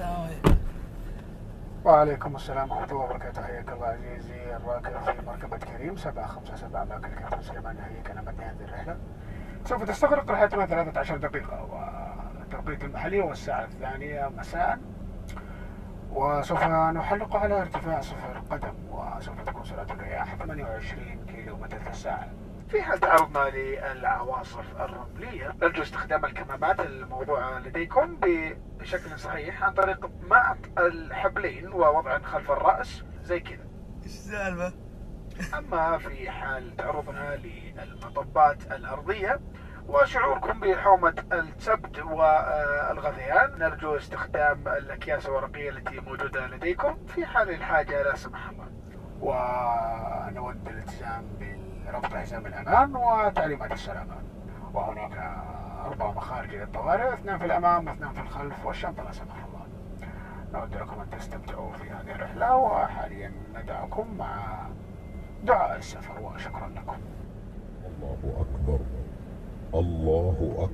السلام عليكم. وعليكم السلام ورحمة الله وبركاته. حياك الله عزيزي الراكب في مركبة كريم 757 ماكل كابتن سليمان. نهيك أنا بدي هذه الرحلة سوف تستغرق رحلتنا 13 دقيقة، والتوقيت المحلي هو الساعة 2 مساء، وسوف نحلق على ارتفاع 0 قدم، وسوف تكون سرعة الرياح 28 كيلومتر في الساعة. في حال تعرضنا للعواصف الرملية نرجو استخدام الكمامات الموضوعة لديكم بشكل صحيح عن طريق معط الحبلين ووضع خلف الرأس زي كذا. ايش السالفة؟ أما في حال تعرضنا للمطبات الأرضية وشعوركم بحومة السبت والغثيان نرجو استخدام الأكياس الورقية التي موجودة لديكم في حال الحاجة لا سمح الله. ونود الالتزام بربط حزام الأمان وتعليمات السلامة. وهناك 4 مخارج للطوارئ، 2 في الأمام و2 في الخلف، والشنطة لا سمح الله. نود لكم أن تستمتعوا في هذه الرحلة، وحاليا ندعكم مع دعاء السفر، وشكرا لكم. الله أكبر. الله أكبر.